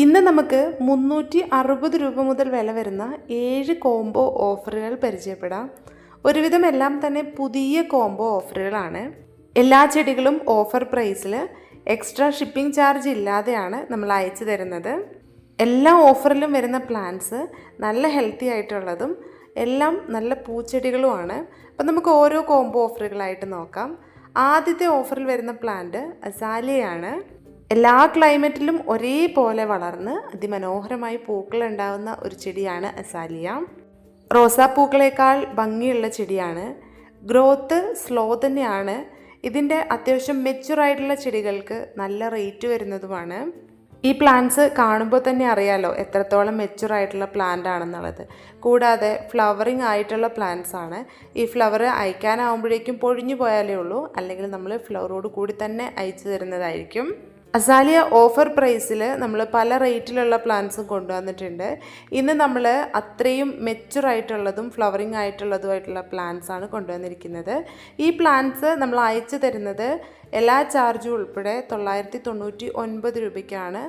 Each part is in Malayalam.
ഇന്ന് നമുക്ക് 360 രൂപ മുതൽ വില വരുന്ന 7 കോംബോ ഓഫറുകൾ പരിചയപ്പെടാം. ഒരുവിധം എല്ലാം തന്നെ പുതിയ കോംബോ ഓഫറുകളാണ്. എല്ലാ ചെടികളും ഓഫർ പ്രൈസിൽ എക്സ്ട്രാ ഷിപ്പിംഗ് ചാർജ് ഇല്ലാതെയാണ് നമ്മൾ അയച്ചു തരുന്നത്. എല്ലാ ഓഫറിലും വരുന്ന പ്ലാന്റ്സ് നല്ല ഹെൽത്തി ആയിട്ടുള്ളതും എല്ലാം നല്ല പൂച്ചെടികളുമാണ്. അപ്പം നമുക്ക് ഓരോ കോംബോ ഓഫറുകളായിട്ട് നോക്കാം. ആദ്യത്തെ ഓഫറിൽ വരുന്ന പ്ലാന്റ് അസാലിയയാണ്. എല്ലാ ക്ലൈമറ്റിലും ഒരേപോലെ വളർന്ന് അതിമനോഹരമായി പൂക്കൾ ഉണ്ടാകുന്ന ഒരു ചെടിയാണ് അസാലിയ. റോസാപ്പൂക്കളേക്കാൾ ഭംഗിയുള്ള ചെടിയാണ്. ഗ്രോത്ത് സ്ലോ തന്നെയാണ്. ഇതിൻ്റെ അത്യാവശ്യം മെച്ചുറായിട്ടുള്ള ചെടികൾക്ക് നല്ല റേറ്റ് വരുന്നതുമാണ്. ഈ പ്ലാന്റ്സ് കാണുമ്പോൾ തന്നെ അറിയാലോ എത്രത്തോളം മെച്ചുറായിട്ടുള്ള പ്ലാന്റ് ആണെന്നുള്ളത്. കൂടാതെ ഫ്ലവറിങ് ആയിട്ടുള്ള പ്ലാന്റ്സ് ആണ്. ഈ ഫ്ലവർ അയക്കാനാവുമ്പോഴേക്കും പൊഴിഞ്ഞു പോയാലേ ഉള്ളൂ, അല്ലെങ്കിൽ നമ്മൾ ഫ്ലവറോട് കൂടി തന്നെ അയച്ചു തരുന്നതായിരിക്കും. അസാലിയ ഓഫർ പ്രൈസിൽ നമ്മൾ പല റേറ്റിലുള്ള പ്ലാന്റ്സും കൊണ്ടുവന്നിട്ടുണ്ട്. ഇന്ന് നമ്മൾ അത്രയും മെച്ചുറായിട്ടുള്ളതും ഫ്ലവറിങ് ആയിട്ടുള്ളതുമായിട്ടുള്ള പ്ലാന്റ്സ് ആണ് കൊണ്ടുവന്നിരിക്കുന്നത്. ഈ പ്ലാന്റ്സ് നമ്മൾ അയച്ചു തരുന്നത് എല്ലാ ചാർജും ഉൾപ്പെടെ 999 രൂപയ്ക്കാണ്.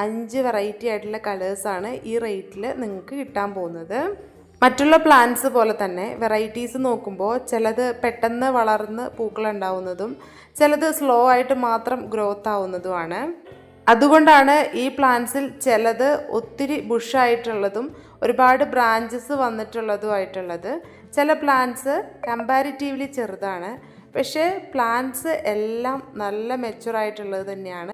5 വെറൈറ്റി ആയിട്ടുള്ള കളേഴ്സാണ് ഈ റേറ്റിൽ നിങ്ങൾക്ക് കിട്ടാൻ പോകുന്നത്. മറ്റുള്ള പ്ലാന്റ്സ് പോലെ തന്നെ വെറൈറ്റീസ് നോക്കുമ്പോൾ ചിലത് പെട്ടെന്ന് വളർന്ന് പൂക്കളുണ്ടാവുന്നതും ചിലത് സ്ലോ ആയിട്ട് മാത്രം ഗ്രോത്ത് ആവുന്നതുമാണ്. അതുകൊണ്ടാണ് ഈ പ്ലാന്റ്സിൽ ചിലത് ഒത്തിരി ബുഷായിട്ടുള്ളതും ഒരുപാട് ബ്രാഞ്ചസ് വന്നിട്ടുള്ളതുമായിട്ടുള്ളത്. ചില പ്ലാന്റ്സ് കമ്പാരിറ്റീവ്ലി ചെറുതാണ്, പക്ഷേ പ്ലാന്റ്സ് എല്ലാം നല്ല മെച്ചുറായിട്ടുള്ളത് തന്നെയാണ്.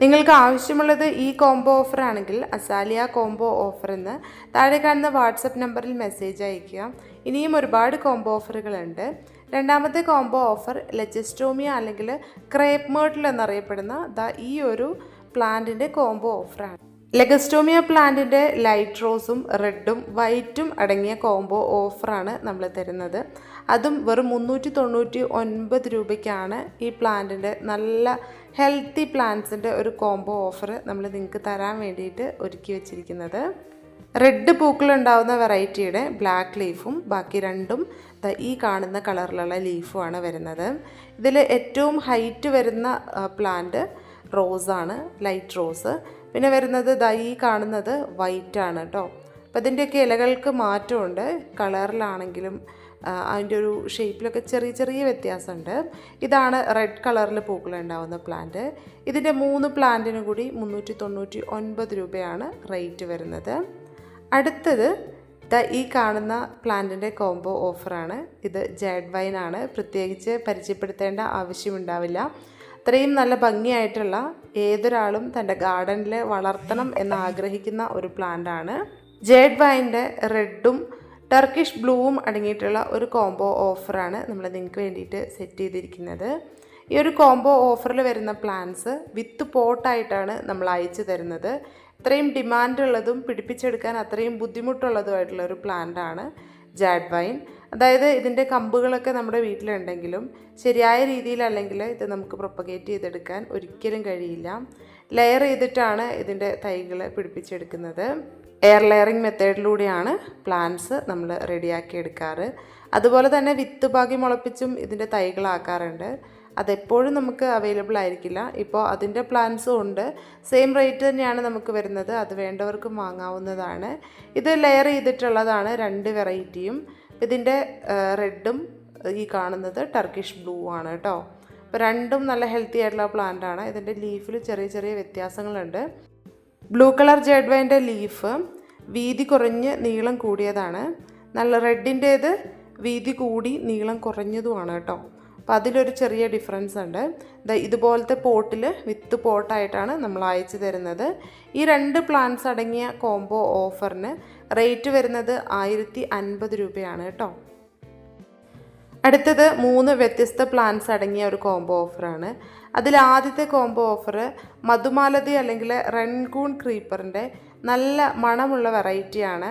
നിങ്ങൾക്ക് ആവശ്യമുള്ളത് ഈ കോംബോ ഓഫർ ആണെങ്കിൽ അസാലിയ കോംബോ ഓഫർ എന്ന് താഴെ കാണുന്ന വാട്സപ്പ് നമ്പറിൽ മെസ്സേജ് അയയ്ക്കുക. ഇനിയും ഒരുപാട് കോംബോ ഓഫറുകളുണ്ട്. രണ്ടാമത്തെ കോംബോ ഓഫർ ലെജസ്റ്റോമിയ അല്ലെങ്കിൽ ക്രേപ്പ് മേർട്ടിൽ എന്നറിയപ്പെടുന്ന ഈ ഒരു പ്ലാന്റിൻ്റെ കോംബോ ഓഫറാണ്. ലെഗസ്റ്റോമിയ പ്ലാന്റിൻ്റെ ലൈറ്റ് റോസും റെഡും വൈറ്റും അടങ്ങിയ കോംബോ ഓഫറാണ് നമ്മൾ തരുന്നത്. അതും വെറും 399 രൂപയ്ക്കാണ് ഈ പ്ലാന്റിൻ്റെ നല്ല ഹെൽത്തി പ്ലാന്റ്സിൻ്റെ ഒരു കോംബോ ഓഫർ നമ്മൾ നിങ്ങൾക്ക് തരാൻ വേണ്ടിയിട്ട് ഒരുക്കി വെച്ചിരിക്കുന്നത്. റെഡ് പൂക്കളുണ്ടാവുന്ന വെറൈറ്റിയുടെ ബ്ലാക്ക് ലീഫും ബാക്കി രണ്ടും ഈ കാണുന്ന കളറിലുള്ള ലീഫുമാണ് വരുന്നത്. ഇതിൽ ഏറ്റവും ഹൈറ്റ് വരുന്ന പ്ലാന്റ് റോസാണ്, ലൈറ്റ് റോസ്. പിന്നെ വരുന്നത് ഈ കാണുന്നത് വൈറ്റാണ് കേട്ടോ. അപ്പോൾ ഇതിൻ്റെയൊക്കെ ഇലകൾക്ക് മാറ്റമുണ്ട്. കളറിലാണെങ്കിലും അതിൻ്റെ ഒരു ഷേപ്പിലൊക്കെ ചെറിയ ചെറിയ വ്യത്യാസമുണ്ട്. ഇതാണ് റെഡ് കളറിൽ പൂക്കളുണ്ടാവുന്ന പ്ലാന്റ്. ഇതിൻ്റെ 3 പ്ലാന്റിന് കൂടി 399 രൂപയാണ് റേറ്റ് വരുന്നത്. അടുത്തത് ഈ കാണുന്ന പ്ലാന്റിൻ്റെ കോംബോ ഓഫറാണ്. ഇത് ജെഡ് വൈൻ ആണ്. പ്രത്യേകിച്ച് പരിചയപ്പെടുത്തേണ്ട ആവശ്യമുണ്ടാവില്ല. അത്രയും നല്ല ഭംഗിയായിട്ടുള്ള ഏതൊരാളും തൻ്റെ ഗാർഡനിൽ വളർത്തണം എന്ന് ആഗ്രഹിക്കുന്ന ഒരു പ്ലാന്റാണ്. ജെഡ് വൈൻ്റെ റെഡും ടർക്കിഷ് ബ്ലൂവും അടങ്ങിയിട്ടുള്ള ഒരു കോംബോ ഓഫറാണ് നമ്മൾ നിങ്ങൾക്ക് വേണ്ടിയിട്ട് സെറ്റ് ചെയ്തിരിക്കുന്നത്. ഈ ഒരു കോംബോ ഓഫറിൽ വരുന്ന പ്ലാന്റ്സ് വിത്ത് പോട്ടായിട്ടാണ് നമ്മൾ അയച്ചു തരുന്നത്. അത്രയും ഡിമാൻഡുള്ളതും പിടിപ്പിച്ചെടുക്കാൻ അത്രയും ബുദ്ധിമുട്ടുള്ളതുമായിട്ടുള്ള ഒരു പ്ലാന്റാണ് ജെഡ് വൈൻ. അതായത് ഇതിൻ്റെ കമ്പുകളൊക്കെ നമ്മുടെ വീട്ടിലുണ്ടെങ്കിലും ശരിയായ രീതിയിലല്ലെങ്കിൽ ഇത് നമുക്ക് പ്രൊപ്പഗേറ്റ് ചെയ്തെടുക്കാൻ ഒരിക്കലും കഴിയില്ല. ലെയർ ചെയ്തിട്ടാണ് ഇതിൻ്റെ തൈകൾ പിടിപ്പിച്ചെടുക്കുന്നത്. എയർ ലെയറിങ് മെത്തേഡിലൂടെയാണ് പ്ലാന്റ്സ് നമ്മൾ റെഡിയാക്കി എടുക്കാറ്. അതുപോലെ തന്നെ വിത്ത് പാകി മുളപ്പിച്ചും ഇതിൻ്റെ തൈകളാക്കാറുണ്ട്. അതെപ്പോഴും നമുക്ക് അവൈലബിൾ ആയിരിക്കില്ല. ഇപ്പോൾ അതിൻ്റെ പ്ലാന്റ്സും ഉണ്ട്. സെയിം റേറ്റ് തന്നെയാണ് നമുക്ക് വരുന്നത്. അത് വേണ്ടവർക്കും വാങ്ങാവുന്നതാണ്. ഇത് ലെയർ ചെയ്തിട്ടുള്ളതാണ് 2 വെറൈറ്റിയും. ഇതിൻ്റെ റെഡും ഈ കാണുന്നത് ടർക്കിഷ് ബ്ലൂ ആണ് കേട്ടോ. അപ്പോൾ രണ്ടും നല്ല ഹെൽത്തി ആയിട്ടുള്ള പ്ലാന്റ് ആണ്. ഇതിൻ്റെ ലീഫിൽ ചെറിയ ചെറിയ വ്യത്യാസങ്ങളുണ്ട്. ബ്ലൂ കളർ ജെഡ് വൈൻ്റെ ലീഫ് വീതി കുറഞ്ഞ് നീളം കൂടിയതാണ്. നല്ല റെഡിൻ്റേത് വീതി കൂടി നീളം കുറഞ്ഞതുമാണ് കേട്ടോ. അപ്പോൾ അതിലൊരു ചെറിയ ഡിഫറൻസ് ഉണ്ട്. ഇതുപോലത്തെ പോട്ടിൽ വിത്ത് പോട്ടായിട്ടാണ് നമ്മൾ അയച്ചു തരുന്നത്. ഈ 2 പ്ലാന്റ്സ് അടങ്ങിയ കോംബോ ഓഫറിന് റേറ്റ് വരുന്നത് 1050 രൂപയാണ് കേട്ടോ. അടുത്തത് 3 വ്യത്യസ്ത പ്ലാന്റ്സ് അടങ്ങിയ ഒരു കോംബോ ഓഫറാണ്. അതിൽ ആദ്യത്തെ കോംബോ ഓഫർ മധുമാലതി അല്ലെങ്കിൽ റൺകൂൺ ക്രീപ്പറിൻ്റെ നല്ല മണമുള്ള വെറൈറ്റിയാണ്.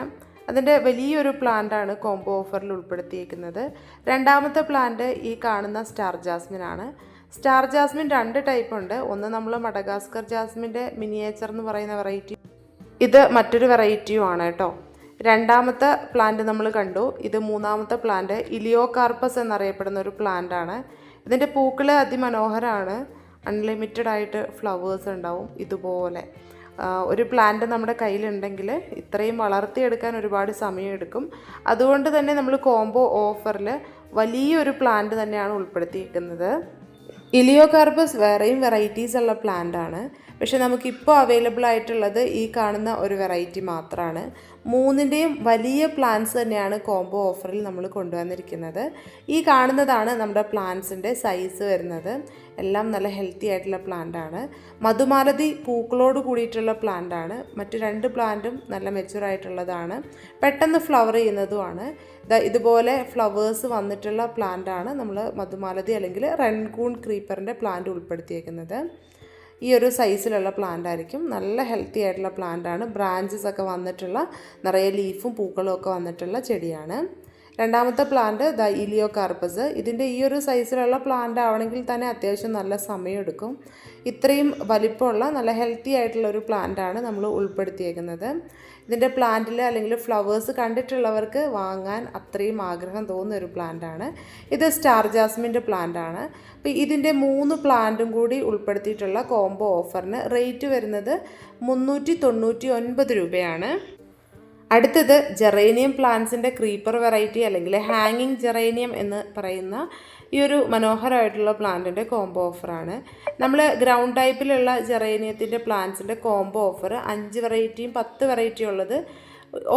അതിൻ്റെ വലിയൊരു പ്ലാന്റാണ് കോംബോ ഓഫറിൽ ഉൾപ്പെടുത്തിയിരിക്കുന്നത്. രണ്ടാമത്തെ പ്ലാന്റ് ഈ കാണുന്ന സ്റ്റാർ ജാസ്മിൻ ആണ്. സ്റ്റാർ ജാസ്മിൻ 2 ടൈപ്പ് ഉണ്ട്. ഒന്ന് നമ്മൾ മഡഗാസ്കർ ജാസ്മിൻ്റെ മിനിയേച്ചർ എന്ന് പറയുന്ന വെറൈറ്റി, ഇത് മറ്റൊരു വെറൈറ്റിയുമാണ് കേട്ടോ. രണ്ടാമത്തെ പ്ലാന്റ് നമ്മൾ കണ്ടു. ഇത് മൂന്നാമത്തെ പ്ലാന്റ് ഇലിയോകാർപ്പസ് എന്നറിയപ്പെടുന്ന ഒരു പ്ലാന്റ് ആണ്. ഇതിൻ്റെ പൂക്കൾ അതിമനോഹരമാണ്. അൺലിമിറ്റഡ് ആയിട്ട് ഫ്ലവേഴ്സ് ഉണ്ടാവും ഇതുപോലെ. ഒരു പ്ലാന്റ് നമ്മുടെ കയ്യിലുണ്ടെങ്കിൽ ഇത്രയും വളർത്തിയെടുക്കാൻ ഒരുപാട് സമയമെടുക്കും. അതുകൊണ്ട് തന്നെ നമ്മൾ കോംബോ ഓഫറിൽ വലിയൊരു പ്ലാന്റ് തന്നെയാണ് ഉൾപ്പെടുത്തിയിരിക്കുന്നത്. ഇലിയോകാർപ്പസ് വേറെയും വെറൈറ്റീസ് ഉള്ള പ്ലാന്റ് ആണ്. പക്ഷെ നമുക്കിപ്പോൾ അവൈലബിൾ ആയിട്ടുള്ളത് ഈ കാണുന്ന ഒരു വെറൈറ്റി മാത്രമാണ്. മൂന്നിൻ്റെയും വലിയ പ്ലാന്റ്സ് തന്നെയാണ് കോംബോ ഓഫറിൽ നമ്മൾ കൊണ്ടുവന്നിരിക്കുന്നത്. ഈ കാണുന്നതാണ് നമ്മുടെ പ്ലാന്റ്സിൻ്റെ സൈസ് വരുന്നത്. എല്ലാം നല്ല ഹെൽത്തി ആയിട്ടുള്ള പ്ലാന്റ് ആണ്. മധുമാലതി പൂക്കളോട് കൂടിയിട്ടുള്ള പ്ലാന്റ് ആണ്. മറ്റു 2 പ്ലാന്റും നല്ല മെച്യൂർ ആയിട്ടുള്ളതാണ്. പെട്ടെന്ന് ഫ്ലവർ ചെയ്യുന്നതുമാണ്. ഇതുപോലെ ഫ്ലവേഴ്സ് വന്നിട്ടുള്ള പ്ലാന്റ് ആണ് നമ്മൾ മധുമാലതി അല്ലെങ്കിൽ റൺകൂൺ ക്രീപ്പറിൻ്റെ പ്ലാന്റ് ഉൾപ്പെടുത്തിയേക്കുന്നത്. ഈ ഒരു സൈസിലുള്ള പ്ലാന്റ് ആയിരിക്കും. നല്ല ഹെൽത്തി ആയിട്ടുള്ള പ്ലാന്റ് ആണ്. ബ്രാഞ്ചസ് ഒക്കെ വന്നിട്ടുള്ള നിറയെ ലീഫും പൂക്കളും ഒക്കെ വന്നിട്ടുള്ള ചെടിയാണ്. രണ്ടാമത്തെ പ്ലാന്റ് ഇലിയോകാർപ്പസ്. ഇതിൻ്റെ ഈ ഒരു സൈസിലുള്ള പ്ലാന്റ് ആവണമെങ്കിൽ തന്നെ അത്യാവശ്യം നല്ല സമയമെടുക്കും. ഇത്രയും വലിപ്പമുള്ള നല്ല ഹെൽത്തി ആയിട്ടുള്ള ഒരു പ്ലാന്റ് ആണ് നമ്മൾ ഉൾപ്പെടുത്തിയേക്കുന്നത്. ഇതിൻ്റെ പ്ലാന്റിൽ അല്ലെങ്കിൽ ഫ്ലവേഴ്സ് കണ്ടിട്ടുള്ളവർക്ക് വാങ്ങാൻ അത്രയും ആഗ്രഹം തോന്നുന്ന ഒരു പ്ലാന്റ് ആണ്. ഇത് സ്റ്റാർ ജാസ്മിൻ്റെ പ്ലാന്റ് ആണ്. അപ്പോൾ ഇതിൻ്റെ 3 പ്ലാന്റും കൂടി ഉൾപ്പെടുത്തിയിട്ടുള്ള കോംബോ ഓഫറിന് റേറ്റ് വരുന്നത് 399 രൂപയാണ്. അടുത്തത് ജെറേനിയം പ്ലാന്റ്സിൻ്റെ ക്രീപ്പർ വെറൈറ്റി അല്ലെങ്കിൽ ഹാങ്ങിങ് ജെറേനിയം എന്ന് പറയുന്ന ഈ ഒരു മനോഹരമായിട്ടുള്ള പ്ലാന്റിൻ്റെ കോംബോ ഓഫറാണ്. നമ്മൾ ഗ്രൗണ്ട് ടൈപ്പിലുള്ള ജെറേനിയത്തിൻ്റെ പ്ലാന്റ്സിൻ്റെ കോംബോ ഓഫർ 5 വെറൈറ്റിയും 10 വെറൈറ്റിയും ഉള്ളത്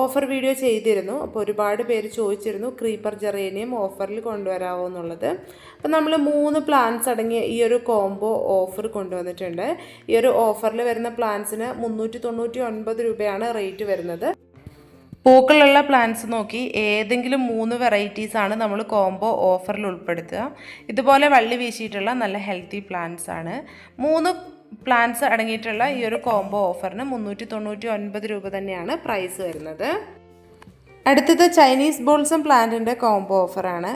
ഓഫർ വീഡിയോ ചെയ്തിരുന്നു. അപ്പോൾ ഒരുപാട് പേര് ചോദിച്ചിരുന്നു ക്രീപ്പർ ജെറേനിയം ഓഫറിൽ കൊണ്ടുവരാമോ എന്നുള്ളത്. അപ്പോൾ നമ്മൾ 3 പ്ലാന്റ്സ് അടങ്ങിയ ഈ ഒരു കോംബോ ഓഫർ കൊണ്ടുവന്നിട്ടുണ്ട്. ഈ ഒരു ഓഫറിൽ വരുന്ന പ്ലാന്റ്സിന് 399 രൂപയാണ് റേറ്റ് വരുന്നത്. പൂക്കളുള്ള പ്ലാന്റ്സ് നോക്കി ഏതെങ്കിലും 3 വെറൈറ്റീസാണ് നമ്മൾ കോംബോ ഓഫറിൽ ഉൾപ്പെടുത്തുക. ഇതുപോലെ വള്ളി വീശിയിട്ടുള്ള നല്ല ഹെൽത്തി പ്ലാന്റ്സ് ആണ്. 3 പ്ലാന്റ്സ് അടങ്ങിയിട്ടുള്ള ഈ ഒരു കോംബോ ഓഫറിന് 399 രൂപ തന്നെയാണ് പ്രൈസ് വരുന്നത്. അടുത്തത് ചൈനീസ് ബോൾസം പ്ലാന്റിൻ്റെ കോംബോ ഓഫറാണ്.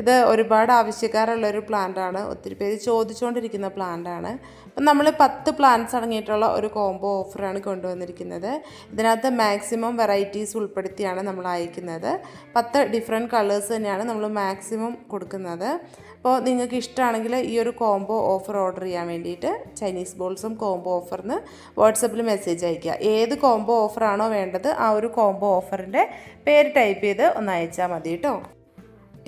ഇത് ഒരുപാട് ആവശ്യക്കാരുള്ളൊരു പ്ലാന്റാണ്. ഒത്തിരി പേര് ചോദിച്ചുകൊണ്ടിരിക്കുന്ന പ്ലാന്റാണ്. അപ്പം നമ്മൾ 10 പ്ലാന്റ്സ് അടങ്ങിയിട്ടുള്ള ഒരു കോംബോ ഓഫറാണ് കൊണ്ടുവന്നിരിക്കുന്നത്. ഇതിനകത്ത് മാക്സിമം വെറൈറ്റീസ് ഉൾപ്പെടുത്തിയാണ് നമ്മൾ അയക്കുന്നത്. 10 ഡിഫറെൻറ്റ് കളേഴ്സ് തന്നെയാണ് നമ്മൾ മാക്സിമം കൊടുക്കുന്നത്. അപ്പോൾ നിങ്ങൾക്ക് ഇഷ്ടമാണെങ്കിൽ ഈ ഒരു കോംബോ ഓഫർ ഓർഡർ ചെയ്യാൻ വേണ്ടിയിട്ട് ചൈനീസ് ബോൾസം കോംബോ ഓഫറിന് വാട്സപ്പിൽ മെസ്സേജ് അയയ്ക്കുക. ഏത് കോംബോ ഓഫറാണോ വേണ്ടത് ആ ഒരു കോംബോ ഓഫറിൻ്റെ പേര് ടൈപ്പ് ചെയ്ത് ഒന്ന് അയച്ചാൽ മതി കേട്ടോ.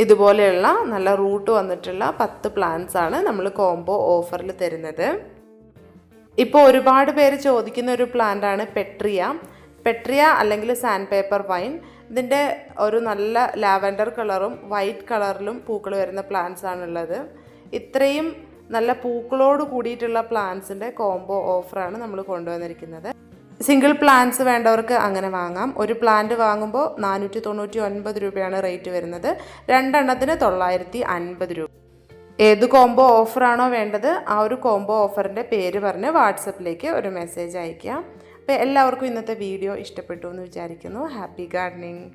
ഇതുപോലെയുള്ള നല്ല റൂട്ട് വന്നിട്ടുള്ള 10 പ്ലാന്റ്സ് ആണ് നമ്മൾ കോംബോ ഓഫറിൽ തരുന്നത്. ഇപ്പോൾ ഒരുപാട് പേര് ചോദിക്കുന്ന ഒരു പ്ലാന്റാണ് പെട്രിയ അല്ലെങ്കിൽ സാൻഡ് പേപ്പർ വൈൻ. ഇതിൻ്റെ ഒരു നല്ല ലാവൻഡർ കളറും വൈറ്റ് കളറിലും പൂക്കൾ വരുന്ന പ്ലാന്റ്സ് ആണുള്ളത്. ഇത്രയും നല്ല പൂക്കളോട് കൂടിയിട്ടുള്ള പ്ലാന്റ്സിൻ്റെ കോംബോ ഓഫറാണ് നമ്മൾ കൊണ്ടുവന്നിരിക്കുന്നത്. സിംഗിൾ പ്ലാന്റ്സ് വേണ്ടവർക്ക് അങ്ങനെ വാങ്ങാം. ഒരു പ്ലാന്റ് വാങ്ങുമ്പോൾ 499 രൂപയാണ് റേറ്റ് വരുന്നത്. 2 എണ്ണത്തിന് 950 രൂപ. ഏത് കോംബോ ഓഫറാണോ വേണ്ടത് ആ ഒരു കോംബോ ഓഫറിൻ്റെ പേര് പറഞ്ഞ് വാട്സപ്പിലേക്ക് ഒരു മെസ്സേജ് അയയ്ക്കുക. അപ്പോൾ എല്ലാവർക്കും ഇന്നത്തെ വീഡിയോ ഇഷ്ടപ്പെട്ടു എന്ന് വിചാരിക്കുന്നു. Happy gardening.